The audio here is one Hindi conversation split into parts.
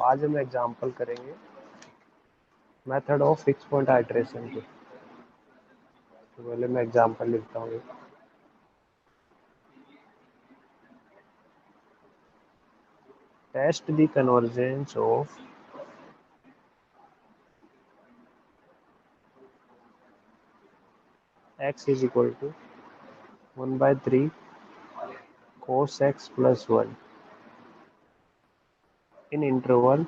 आज हम एग्जांपल करेंगे method of fix point iteration की। तो पहले मैं एग्जांपल लिखता हूँ। Test the convergence of x is equal to 1/3 cos x plus 1 in interval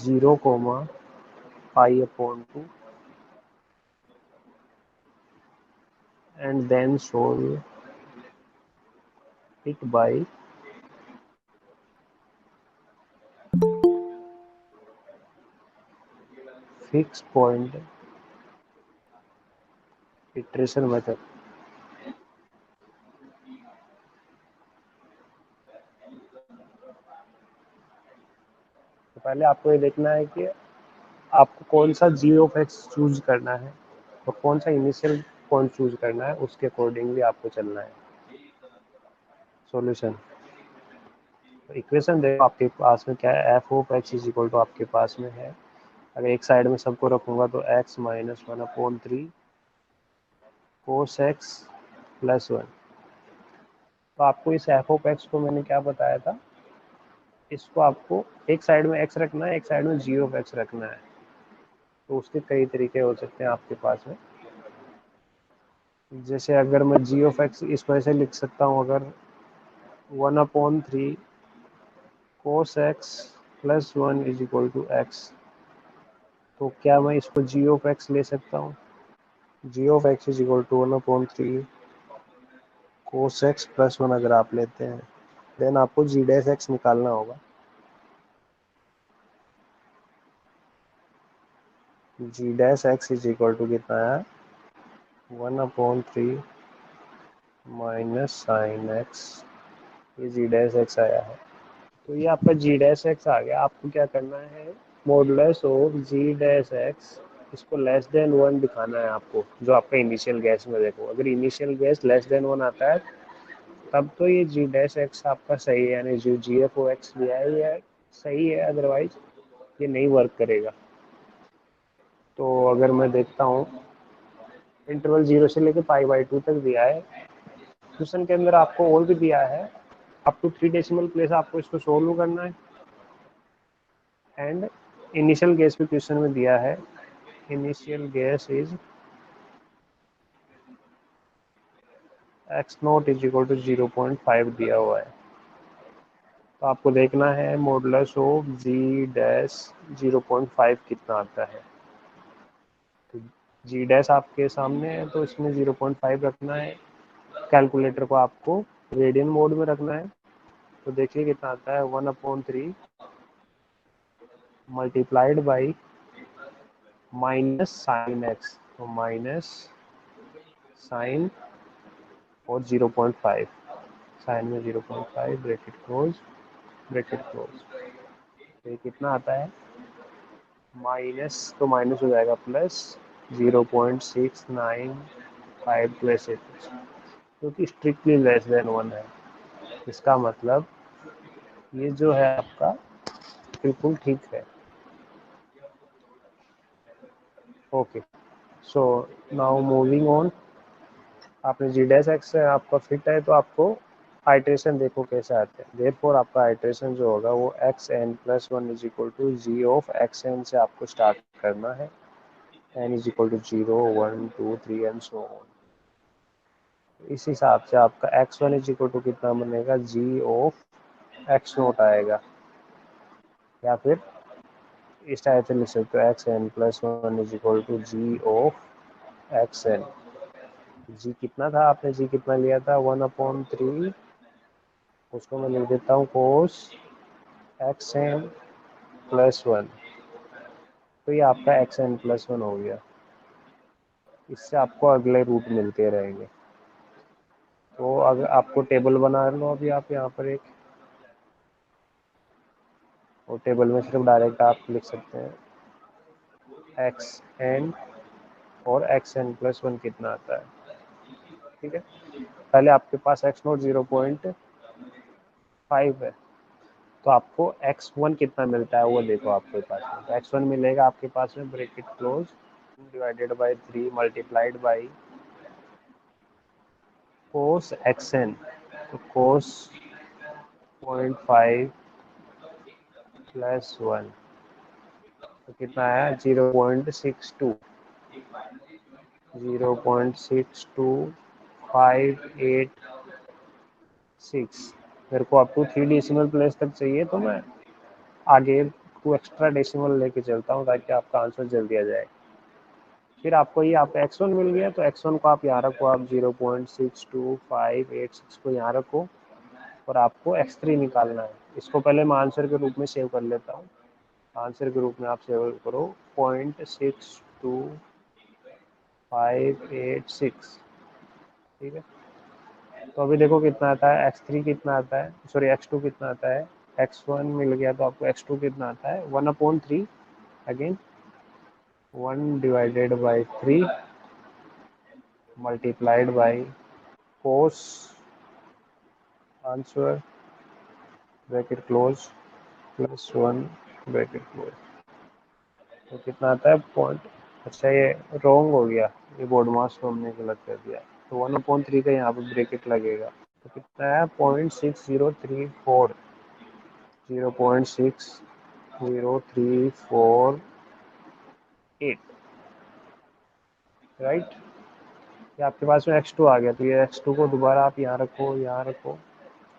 0, pi upon 2 and then solve it by fixed point iteration method। तो पहले आपको ये देखना है कि आपको कौन सा जी ऑफ एक्स चूज करना है और कौन सा इनिशियल पॉइंट चूज करना है, उसके अकॉर्डिंगली आपको चलना है। सॉल्यूशन इक्वेशन देखो आपके पास में क्या है, F of x is equal to आपके पास में है। अगर एक साइड में सबको रखूंगा तो x minus 1/3 cos x plus 1। तो आपको इस एफ ऑफ एक्स को मैंने क्या बताया था, इसको आपको एक साइड में x रखना है, एक साइड में जी ऑफ एक्स रखना है। तो उसके कई तरीके हो सकते हैं आपके पास में। जैसे अगर मैं जी ऑफ एक्स इस वजह से लिख सकता हूँ, अगर 1/3 cos x plus 1 is equal to X, तो क्या मैं इसको जी ऑफ एक्स ले सकता हूँ। G of x is equal to 1/3 cos x plus 1 अगर आप लेते हैं, देन आपको जी डैश एक्स निकालना होगा। G dash x is equal to कितना है, 1/3 माइनस साइन एक्स, ये जी डैश एक्स आया है। तो ये आपका जी डैश एक्स आ गया। आपको क्या करना है, modulus of ji dash X, इसको लेस देन 1 दिखाना है आपको, जो आपका इनिशियल गैस में। देखो अगर इनिशियल गैस लेस देन 1 आता है तब तो ये जी डैश एक्स आपका सही है, यानी जो जी एफ ओ एक्स लिया है ये सही है, अदरवाइज ये नहीं वर्क करेगा। तो अगर मैं देखता हूँ, इंटरवल 0 से लेकर π/2 तक दिया है क्वेश्चन के अंदर, आपको और भी दिया है अप टू 3 डेसिमल प्लेस, आपको इसको सोल्व करना है। एंड इनिशियल गैस भी क्वेश्चन में दिया है, initial guess is x0 is equal to 0.5 दिया हुआ है। तो आपको देखना है मॉडुलस ऑफ जी डैश 0.5 कितना आता है। तो जी डैश आपके सामने है, तो इसमें 0.5 रखना है। कैलकुलेटर को आपको रेडियन मोड में रखना है। तो देखिए कितना आता है, 1/3 multiplied by minus sine x, तो माइनस साइन और 0.5, साइन में 0.5 ब्रैकेट क्लोज, ब्रैकेट क्लोज। तो ये कितना आता है, माइनस तो माइनस हो जाएगा प्लस 0.695 प्लस 8, जो कि स्ट्रिक्टली लेस देन 1 है। इसका मतलब ये जो है आपका बिल्कुल ठीक है। Okay, so now moving on. आपने जी डैश एक्स से आपका फिट है, तो आपको आइट्रेशन देखो कैसे आते हैं। देयरफॉर आपका आइट्रेशन जो होगा वो X N plus 1 is equal to ji of x N से आपको स्टार्ट करना है। N is equal to 0, 1, 2, 3 and so on. इस हिसाब से आपका x1 इज इक्वल टू कितना बनेगा, जी ऑफ x0 आएगा। या फिर इस टाइप से लिख सकते हो, x N plus 1 is equal to ji of x n. G कितना था, आपने जी कितना लिया था, 1/3, उसको मैं लिख देता हूँ कोस एक्स एन प्लस 1। तो ये आपका एक्स एन प्लस 1 हो गया। इससे आपको अगले रूट मिलते रहेंगे। तो अगर आपको टेबल बना लो अभी आप यहाँ पर एक, और टेबल में सिर्फ डायरेक्ट आप लिख सकते हैं एक्स एन और एक्स एन प्लस 1 कितना आता है। ठीक है, पहले आपके पास x0 0.5 है, तो आपको x1 कितना मिलता है वो देखो आपके पास में। तो x1 मिलेगा आपके पास में bracket close divided by 3 multiplied by cos xn, तो cos 0.5 प्लस 1, तो कितना आया 0.62, 0.62586। मेरे को अप टू 3 डेसिमल प्लेस तक चाहिए, तो मैं आगे 2 एक्स्ट्रा डेसिमल लेके चलता हूँ ताकि आपका आंसर जल्दी आ जाए। फिर आपको ये आपका x1 मिल गया, तो x1 को आप यहाँ रखो, आप 0.62586 को यहाँ रखो, और आपको x3 निकालना है। इसको पहले मैं आंसर के रूप में सेव कर लेता हूँ। आंसर के रूप में आप सेव करो 0.62586, ठीक है। तो अभी देखो कितना आता है, x3 कितना आता है, सॉरी x2 कितना आता है। x1 मिल गया, तो आपको x2 कितना आता है 1/3, again 1 divided by 3 multiplied by cos answer bracket close plus 1 bracket close, तो कितना आता है पॉइंट। अच्छा ये रॉन्ग हो गया, ये बोर्ड मास को हमने गलत कर दिया, तो 1/3 का यहाँ पे ब्रैकेट लगेगा, तो कितना है 0.6034, 0.60348, राइट। ये आपके पास में x2 आ गया, तो ये x2 को दोबारा आप यहाँ रखो, यहाँ रखो,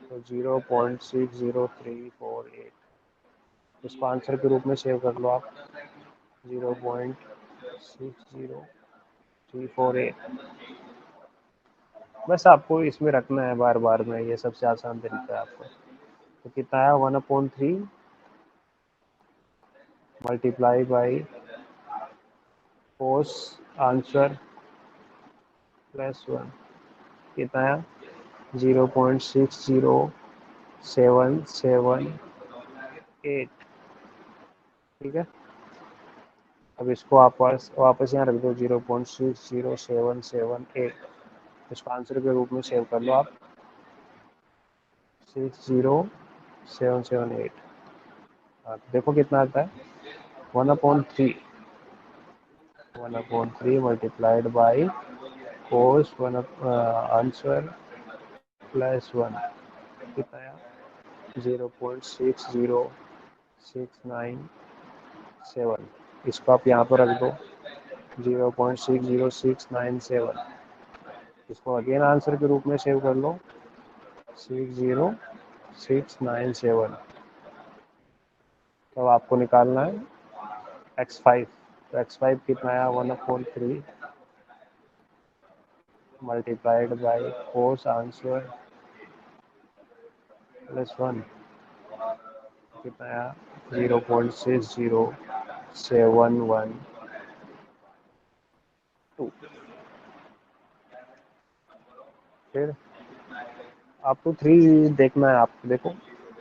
तो 0.60348, इसको आंसर के रूप में सेव कर लो आप, 0.60348। बस आपको इसमें रखना है बार बार में, ये सबसे आसान तरीका है आपको। तो कितना है 1/3 multiply by cos answer plus 1, कितना है 0.60778, ठीक है। अब इसको आप वापस यहाँ रख दो 0.60778, इसको आंसर के रूप में सेव कर लो आप 60778। हाँ, तो देखो कितना आता है 1/3 multiplied by cos 1 answer plus 1, कितना आया 0.60697, इसको आप यहाँ पर रख दो 0.60697, इसको अगेन आंसर के रूप में सेव कर लो 60697। तो आपको निकालना है x5, तो x5 कितना आया 1/3 multiplied by cos answer plus 1, कितना आया 0.60712। फिर आपको 3 डिजिट देखना है, आपको देखो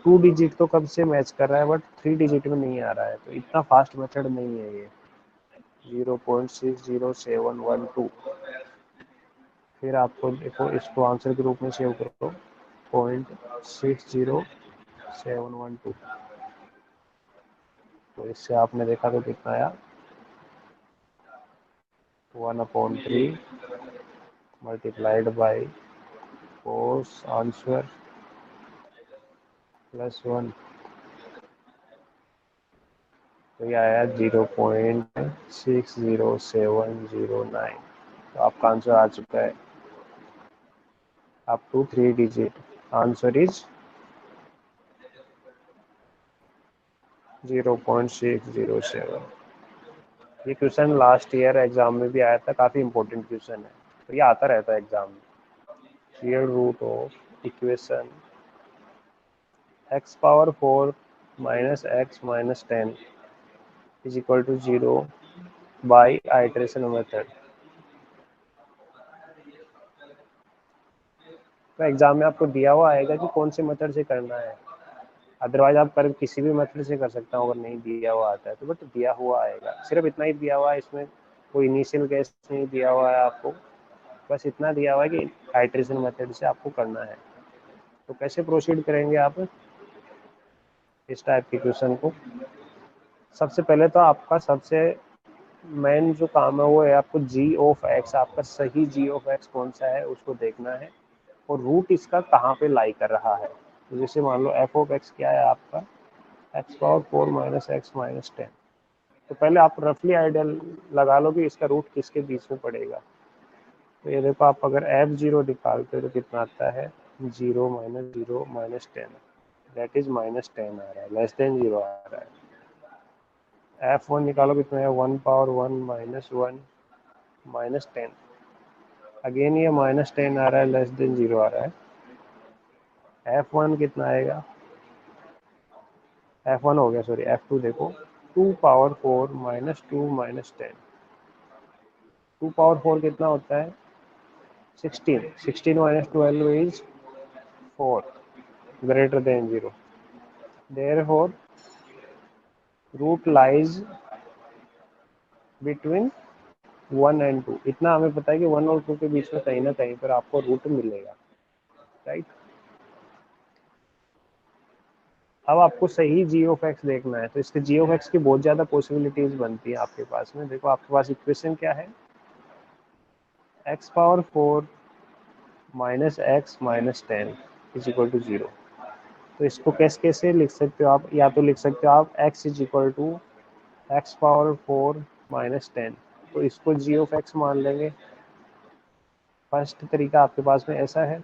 2 डिजिट तो कब से मैच कर रहा है, बट 3 डिजिट में नहीं आ रहा है, तो इतना फास्ट मेथड नहीं है ये 0.60712। फिर आपको देखो इसको आंसर के रूप में सेव करो 0.60712, तो इससे आपने देखा तो कितना आया 1/3 multiplied by cos answer plus 1, तो ये आया 0.60709। तो आपका आंसर आ चुका है up to 3 digit. Answer is 0.607। ये क्वेश्चन लास्ट ईयर एग्जाम में भी आया था, काफ़ी इंपॉर्टेंट क्वेश्चन है, तो ये आता रहता है एग्जाम में। Square root of equation x⁴ minus x minus 10 is equal to 0 by iteration method. तो एग्जाम में आपको दिया हुआ आएगा कि कौन से मेथड से करना है, अदरवाइज आप कर किसी भी मेथड से कर सकता हूँ अगर नहीं दिया हुआ आता है तो, बट दिया हुआ आएगा, सिर्फ इतना ही दिया हुआ है इसमें, कोई इनिशियल गैस नहीं दिया हुआ है आपको, बस इतना दिया हुआ है कि आइट्रेशन मेथड से आपको करना है। तो कैसे प्रोसीड करेंगे आप इस टाइप के क्वेश्चन को? सबसे पहले तो आपका सबसे मेन जो काम है वो है आपको जी ऑफ एक्स, आपका सही जी ऑफ एक्स कौन सा है उसको देखना है, और रूट इसका कहाँ पे लाई कर रहा है। तो जैसे मान लो एफ ऑफ एक्स क्या है आपका, x power 4 minus x minus 10। तो पहले आप रफली आइडिया लगा लो कि इसका रूट किसके बीच में पड़ेगा। तो ये देखो, आप अगर F0 निकालते हो तो कितना आता है, 0 माइनस 10, दैट इज माइनस 10 आ रहा है, लेस देन 0 आ रहा है। F1 निकालो कितना है, 1 पावर 1 माइनस 1 माइनस 10, अगेन ये माइनस 10 आ रहा है, लेस देन 0 आ रहा है। F1 कितना आएगा, F1 हो गया, सॉरी F2 देखो, 2 पावर 4 माइनस 2 माइनस 10, 2 पावर 4 कितना होता है, 16, 16 minus 12 is 4, greater than 0, therefore root lies between 1 and 2। इतना हमें पता है कि 1 और 2 के बीच में कहीं ना कहीं पर आपको रूट मिलेगा, राइट। अब आपको सही जी ऑफ एक्स देखना है, तो इसके जी ऑफ एक्स की बहुत ज़्यादा पॉसिबिलिटीज बनती है आपके पास में। देखो आपके पास इक्वेशन क्या है, x power 4 minus x minus 10 is equal to 0। तो इसको कैसे लिख सकते हो आप, या तो लिख सकते हो आप x is equal to x power 4 minus 10, तो इसको जी ऑफ एक्स मान लेंगे। फर्स्ट तरीका आपके पास में ऐसा है।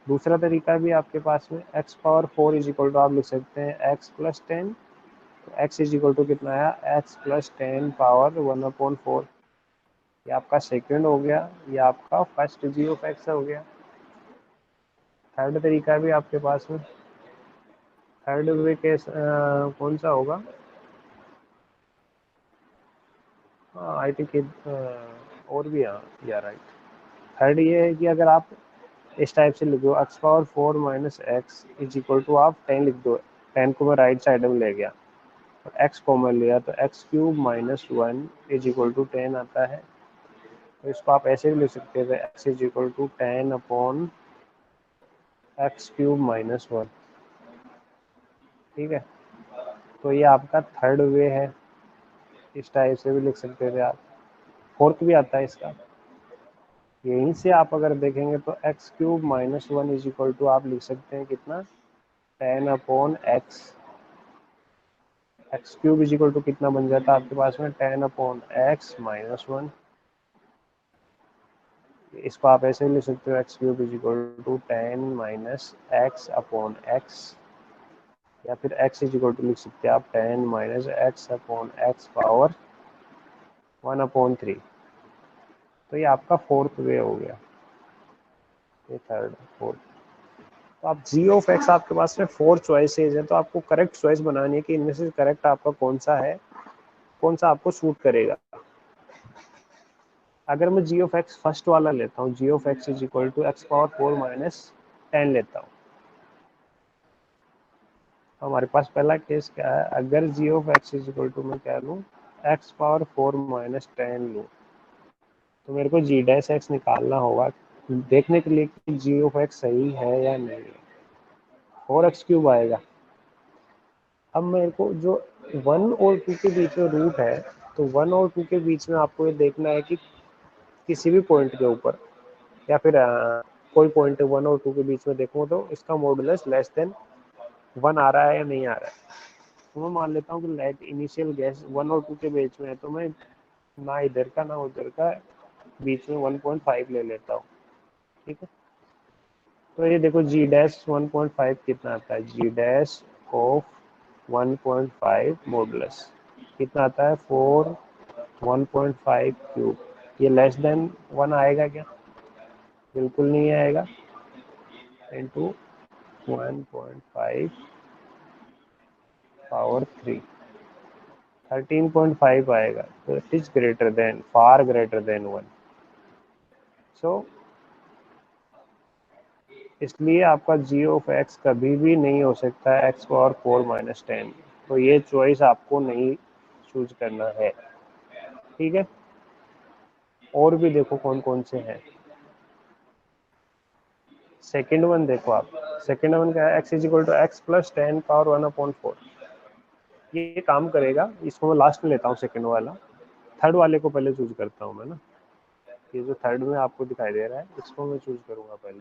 दूसरा तरीका भी आपके पास में, x power 4 is equal to आप लिख सकते हैं एक्स प्लस 10, तो एक्स इज इक्वल टू कितना आया, एक्स प्लस 10 पावर 1/4। ये आपका सेकंड हो गया, ये आपका फर्स्ट जी ऑफ एक्स हो गया। थर्ड तरीका भी आपके पास में, थर्ड वे केस कौन सा होगा, हाँ आई थिंक और भी, हाँ या राइट। थर्ड ये है कि अगर आप इस टाइप से लिखो, x power 4 minus x is equal to आप 10 लिख दो, 10 को मैं राइट साइड में ले गया और एक्स कॉमन लिया, तो x cube minus 1 is equal to 10 आता है। तो इसको आप ऐसे भी लिख सकते थे, x is equal to 10 upon x cube minus 1, ठीक है। तो ये आपका थर्ड वे है, इस टाइप से भी लिख सकते थे आप। फोर्थ भी आता है इसका, यहीं से आप अगर देखेंगे तो x cube minus 1 is equal to आप लिख सकते हैं कितना, 10 upon x, x cube is equal to कितना बन जाता है आपके पास में, 10 अपॉन एक्स माइनस 1। इसको आप ऐसे लिख सकते हो, x cube is equal to 10 minus x upon x, या फिर एक्स इज इक्वल टू लिख सकते हैं आप 10 minus x upon x power 1/3। तो ये आपका फोर्थ वे हो गया, ये थर्ड फोर्थ। तो आप जी ऑफ एक्स आपके पास में 4 चॉइसेज है, तो आपको करेक्ट चॉइस बनानी है कि इनमें से करेक्ट आपका कौन सा है, कौन सा आपको सूट करेगा। अगर मैं जी ऑफ एक्स फर्स्ट वाला लेता हूँ, g of x is equal to x power 4 minus 10 लेता हूँ, हमारे पास पहला केस क्या है, अगर g of x is equal to मैं क्या लूँ, एक्स पावर 4 माइनस 10 लूँ, तो मेरे को जी डैश एक्स निकालना होगा देखने के लिए कि जी ऑफ एक्स सही है या नहीं है। 4x क्यूब आएगा। अब मेरे को जो 1 और 2 के बीच में रूट है, तो 1 और 2 के बीच में आपको ये देखना है कि किसी भी पॉइंट के ऊपर, या फिर कोई पॉइंट 1 और 2 के बीच में देखूँ तो इसका मॉडुलस लेस देन 1 आ रहा है या नहीं आ रहा है। तो मैं मान लेता हूँ कि लाइट इनिशियल गैस 1 और 2 के बीच में है, तो मैं ना इधर का ना उधर का बीच में 1.5 ले लेता हूँ, ठीक है। तो ये देखो जी डैश 1.5 कितना आता है, जी डैश ऑफ 1.5 मॉडुलस कितना आता है, 4 1.5 क्यूब। ये लेस देन 1 आएगा क्या, बिल्कुल नहीं आएगा, इंटू 1.5 पावर 3, 13.5 आएगा। तो it is greater than, far greater than 1। सो इसलिए आपका जी ऑफ एक्स कभी भी नहीं हो सकता है एक्स पावर 4 माइनस 10। तो ये चॉइस आपको नहीं चूज करना है, ठीक है। और भी देखो कौन कौन से हैं, सेकेंड वन देखो आप, सेकेंड वन क्या है, x is equal to x plus 10 power 1/4। ये काम करेगा, इसको मैं लास्ट में लेता हूँ सेकेंड वाला, थर्ड वाले को पहले चूज करता हूँ मैं ना। ये जो थर्ड में आपको दिखाई दे रहा है इसको मैं चूज करूंगा पहले।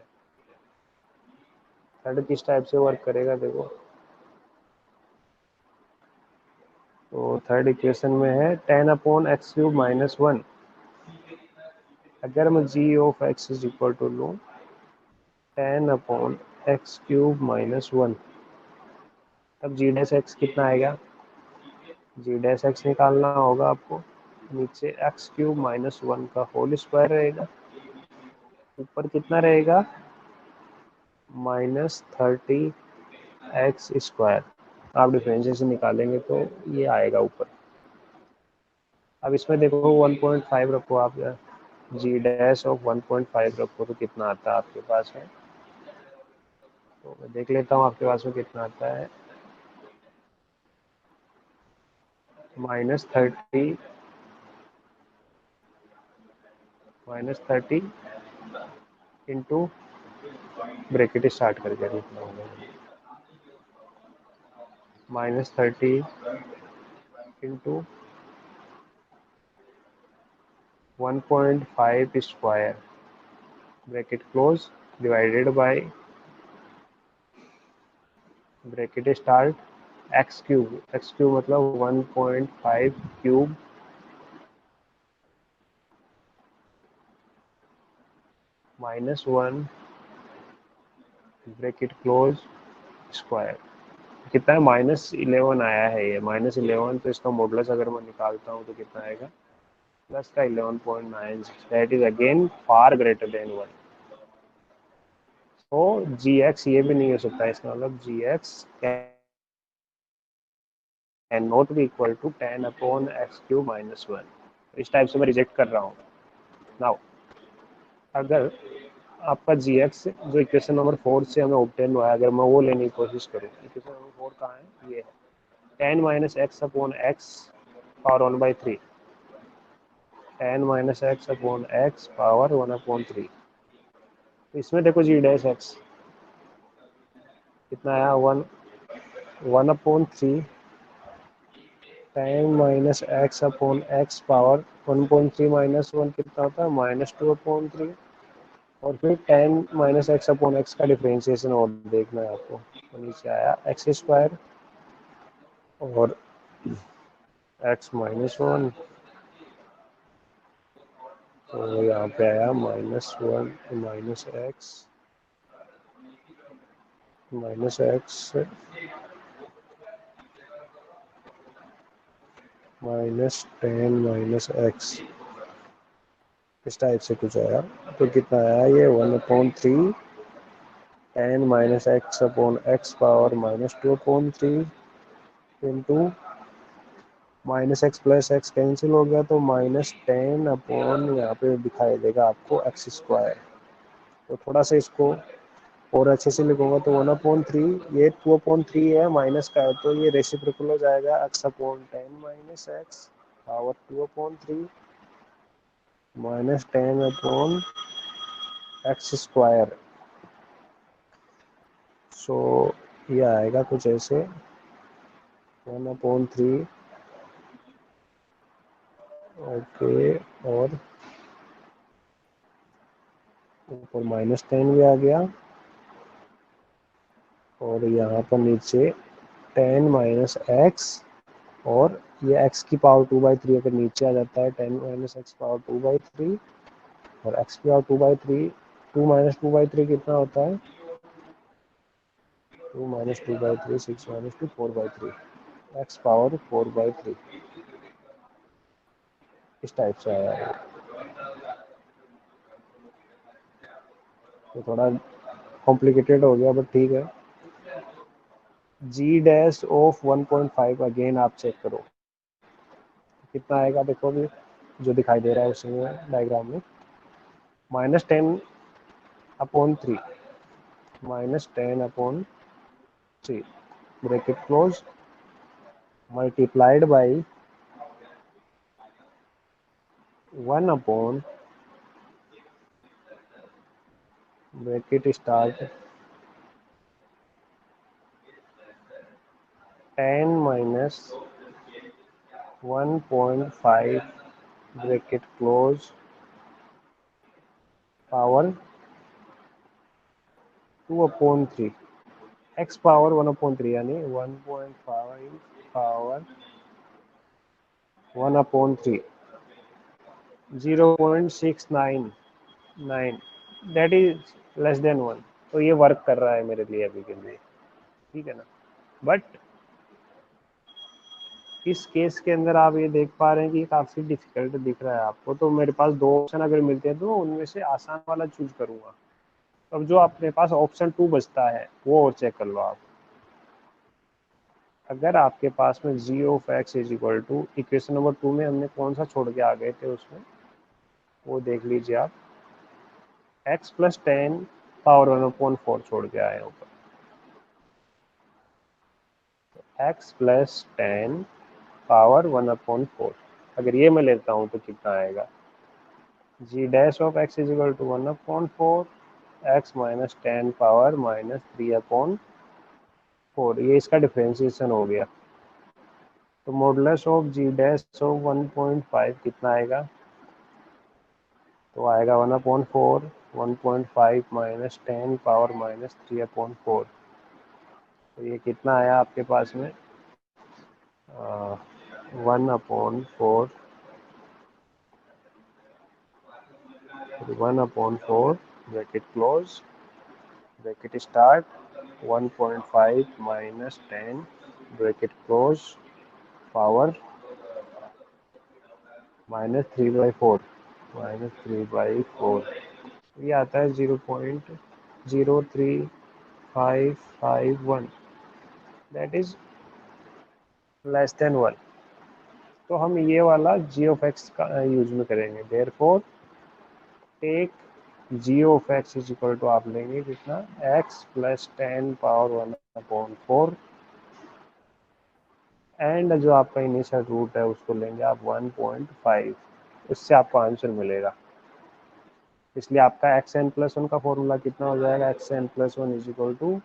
थर्ड किस टाइप से वर्क करेगा देखो, तो थर्ड इक्वेशन में है 10/x³ - 1। अगर मैं g of x is equal to लूँ 10/x³ - 1, तब जी डैश एक्स कितना आएगा, जी डैश एक्स निकालना होगा आपको, नीचे x³ - 1 का होल स्क्वायर रहेगा, ऊपर कितना रहेगा -30x²। आप डिफरेंशिएशन निकालेंगे तो ये आएगा ऊपर। अब इसमें देखो 1.5 रखो आप, जी डैश ऑफ 1.5 रखो तो कितना आता है आपके पास में, तो मैं देख लेता हूँ आपके पास में कितना आता है, -30 इंटू ब्रैकेट स्टार्ट करके लिखना होगा, -30 into 1.5 square bracket close divided by bracket start x³ मतलब 1.5 क्यूब -1 ब्रैकेट क्लोज स्क्वायर। कितना है, -11 आया है, ये -11, तो इसका मॉडुलस अगर मैं निकालता हूँ तो कितना आएगा, प्लस का 11.96, that is again far greater than 1। तो जी एक्स ये भी नहीं हो सकता, इसका मतलब g x can not be equal to 10/x³ - 1। इस टाइप से मैं रिजेक्ट कर रहा हूँ। नाउ अगर आपका जी एक्स जो इक्वेशन नंबर 4 से हमें ऑब्टेन हुआ है, अगर मैं वो लेने की कोशिश करूँ, इक्वेशन नंबर 4 कहाँ है, ये है 10 - x/x पावर 1/3, 10 - x/x पावर 1/3। तो इसमें देखो जी डैश एक्स कितना आया, 1/3, 10 - x/x पावर 1.3 -1 कितना होता है, -2/3। और फिर 10 - x/x का डिफरेंशिएशन और देखना है आपको, तो नीचे आया x² और x-1, तो यहाँ पे आया -1 - x -x -10 - x, इस टाइप से कुछ आया। तो कितना आया ये 1/3, 10 - x/x power -2/3 into -x plus x cancel हो गया, तो -10 यहाँ पे दिखाई देगा आपको x²। तो थोड़ा सा इसको और अच्छे से लिखूंगा तो 1/3, ये 2/3 है, माइनस का है तो ये रेसिप्रोकल हो जाएगा x/10 - x पावर 2/3 -10/x²। सो ये आएगा कुछ ऐसे 1/3, ओके, और ऊपर -10 भी आ गया, और यहाँ पर नीचे 10 - x, और ये x की पावर 2/3 अगर नीचे आ जाता है 10 - x पावर 2/3, और x की पावर 2/3, 2 - 2/3 कितना होता है, 2 - 2/3 6 - 2 4/3, x पावर 4/3, इस टाइप से आया है। तो थोड़ा कॉम्प्लिकेटेड हो गया बट ठीक है। जी डैश ऑफ 1.5 अगेन आप चेक करो कितना आएगा, देखो भी जो दिखाई दे रहा है उसमें डायग्राम में, -10/3 -10/3 bracket close multiplied by 1/, bracket start 10 minus 1.5 bracket close power 2/3 x power 1/3 यानी 1.5 power 1/3 0.699 that is less than 1। तो ये वर्क कर रहा है मेरे लिए अभी के लिए, ठीक है ना। बट इस केस के अंदर आप ये देख पा रहे हैं कि काफ़ी डिफिकल्ट दिख रहा है आपको, तो मेरे पास दो ऑप्शन अगर मिलते हैं तो उनमें से आसान वाला चूज करूंगा। अब जो अपने पास ऑप्शन 2 बचता है वो और चेक कर लो आप। अगर आपके पास में g of x is equal to, equation number 2 में हमने कौन सा छोड़ के आ गए थे उसमें, वो देख लीजिए आप। x प्लस 10 पावर 1/4 छोड़ के आए ऊपर। x प्लस 10 पावर 1/4 अगर ये मैं लेता हूँ तो कितना आएगा, g dash of x is equal to 1/4 x minus 10 power minus 3/4। ये इसका डिफ्रेंशिएशन हो गया। तो modulus of ji dash of 1.5 कितना आएगा, तो आएगा 1/4 1.5 माइनस 10 पावर माइनस 3/4। तो ये कितना आया आपके पास में, 1/4 1/4 bracket close bracket start 1.5 minus 10 bracket close power -3/4 -3/4। ये आता है 0.03551 दैट इज लेस देन 1। तो हम ये वाला जी ऑफ एक्स का यूज में करेंगे। Therefore take g of x is equal to आप लेंगे कितना, x प्लस 10 पावर 1/4 एंड जो आपका इनिशियल रूट है उसको लेंगे आप 1.5, उससे आपको आंसर मिलेगा। इसलिए आपका एक्स एन प्लस वन का फॉर्मूला कितना हो जाएगा, x N plus one is equal to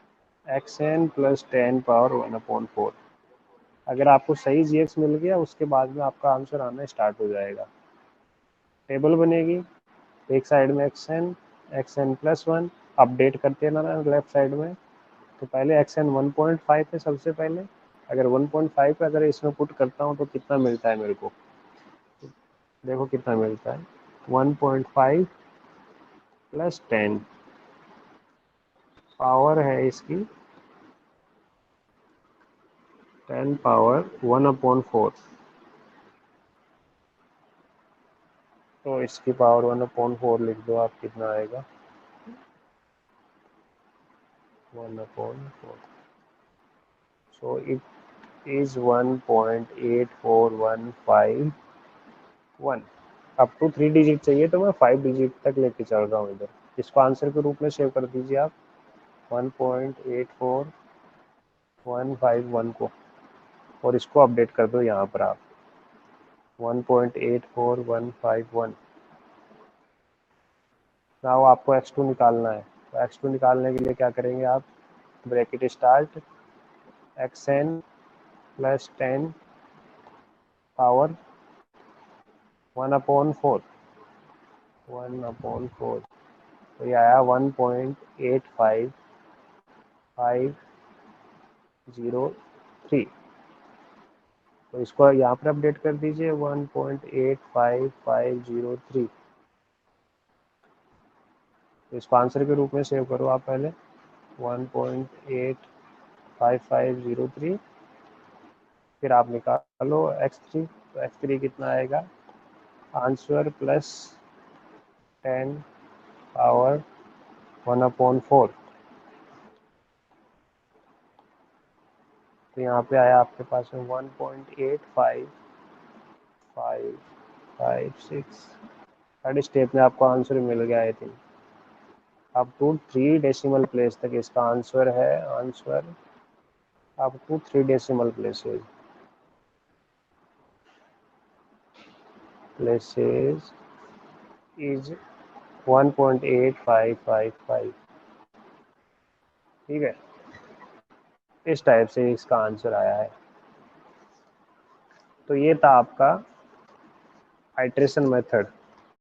x N plus 10 power 1/4। अगर आपको सही जी एक्स मिल गया उसके बाद में आपका आंसर आना स्टार्ट हो जाएगा। टेबल बनेगी, एक साइड में x N plus one update करते रहना लेफ्ट साइड में। तो पहले एक्स एन 1.5 है सबसे पहले, अगर 1.5 पे अगर इसमें पुट करता हूँ तो कितना मिलता है मेरे को, देखो कितना मिलता है, 1.5 प्लस 10 पावर है इसकी 10 पावर 1/4। तो इसकी पावर 1/4 लिख दो आप, कितना आएगा 1/4। So it is 1.8415 up to 3 digit चाहिए तो मैं 5 डिजिट तक लेके चल रहा हूँ इधर। इसको आंसर के रूप में सेव कर दीजिए आप 1.84151 को, और इसको अपडेट कर दो यहाँ पर आप 1.84151। नाउ आपको x2 निकालना है। तो x2 निकालने के लिए क्या करेंगे आप, bracket start x N plus 10 power 1/4 1/4। तो ये आया 1.85503। तो इसको यहाँ पर अपडेट कर दीजिए 1.85503। तो इसको आंसर के रूप में सेव करो आप पहले 1.85503। फिर आप निकालो x3। तो x3 कितना आएगा, आंसर प्लस 10 पावर 1/4। तो यहाँ पे आया आपके पास में 1.85556। थर्ड स्टेप में आपको आंसर मिल गया I think. Up to 3 decimal place तक इसका आंसर है, answer up to 3 decimal places is 1.8555। ठीक है, इस टाइप से इसका आंसर आया है। तो ये था आपका आइट्रेशन मेथड।